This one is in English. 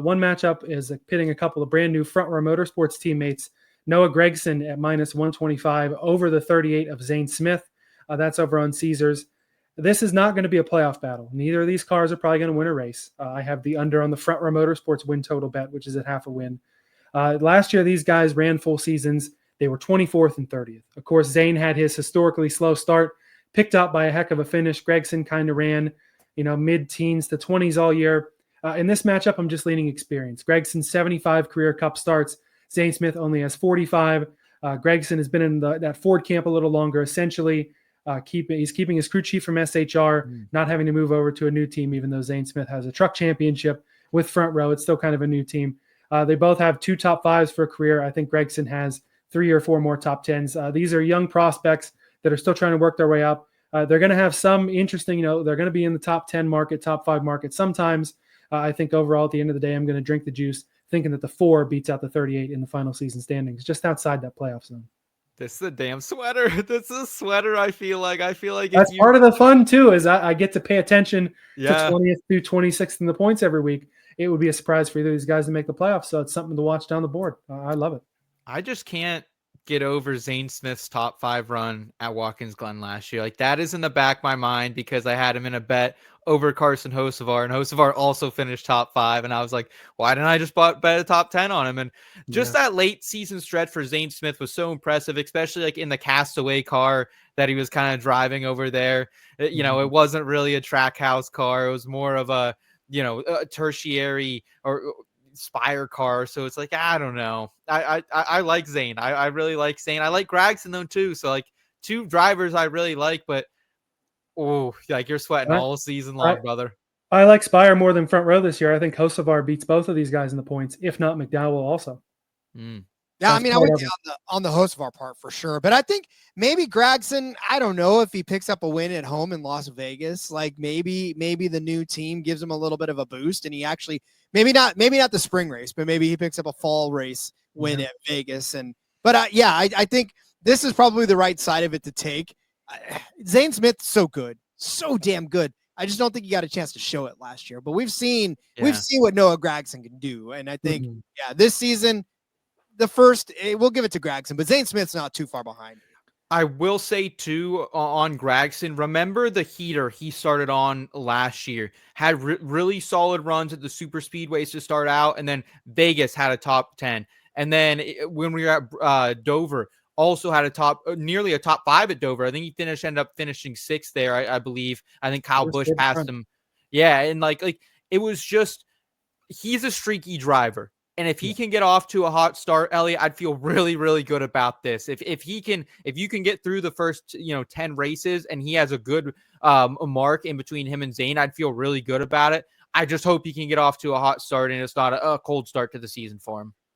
One matchup is pitting a couple of brand new Front Row Motorsports teammates, Noah Gragson at -125 over the 38 of Zane Smith. That's over on Caesars. This is not going to be a playoff battle. Neither of these cars are probably going to win a race. I have the under on the Front Row Motorsports win total bet, which is at half a win. Last year, these guys ran full seasons. They were 24th and 30th. Of course, Zane had his historically slow start, picked up by a heck of a finish. Gragson kind of ran, mid-teens to 20s all year. In this matchup, I'm just leaning experience. Gregson's 75 career Cup starts. Zane Smith only has 45. Gragson has been in that Ford camp a little longer. Essentially, he's keeping his crew chief from SHR, not having to move over to a new team, even though Zane Smith has a truck championship with Front Row. It's still kind of a new team. They both have 2 top 5s for a career. I think Gragson has 3 or 4 more top 10s. These are young prospects that are still trying to work their way up. They're going to have some interesting, they're going to be in the top 10 market, top 5 market sometimes. I think overall, at the end of the day, I'm going to drink the juice, thinking that the 4 beats out the 38 in the final season standings, just outside that playoff zone. This is a damn sweater. This is a sweater. I feel like that's part of the fun too, is I get to pay attention to 20th through 26th in the points every week. It would be a surprise for either of these guys to make the playoffs, so it's something to watch down the board. I love it. I just can't get over Zane Smith's top 5 run at Watkins Glen last year. Like, that is in the back of my mind because I had him in a bet over Carson Hocevar, and Hocevar also finished top 5. And I was like, why didn't I just bet a top 10 on him? And just that late season stretch for Zane Smith was so impressive, especially like in the Castaway car that he was kind of driving over there. It wasn't really a track house car. It was more of a tertiary or Spire car. So it's like, I don't know. I like Zane. I really like Zane. I like Gragson though too. So like 2 drivers I really like, but you're sweating all season long, brother. I like Spire more than Front Row this year. I think Hocevar beats both of these guys in the points, if not McDowell also. Yeah, I mean, I would be on the Hocevar part for sure, but I think maybe Gragson, I don't know if he picks up a win at home in Las Vegas, like maybe the new team gives him a little bit of a boost, and he actually maybe not the spring race, but maybe he picks up a fall race win at Vegas. But I think this is probably the right side of it to take. Zane Smith's so good, so damn good. I just don't think he got a chance to show it last year, but we've seen what Noah Gragson can do, and I think this season. We'll give it to Gragson, but Zane Smith's not too far behind. I will say too on Gragson, remember the heater he started on last year, had really solid runs at the super speedways to start out. And then Vegas had a top 10. And then when we were at Dover, also had nearly a top 5 at Dover. I think he ended up finishing 6th there. I believe. I think Kyle Busch passed him. Yeah. And like it was just, he's a streaky driver. And if he can get off to a hot start, Elliot, I'd feel really, really good about this. If you can get through the first 10 races and he has a good mark in between him and Zane, I'd feel really good about it. I just hope he can get off to a hot start and it's not a cold start to the season for him.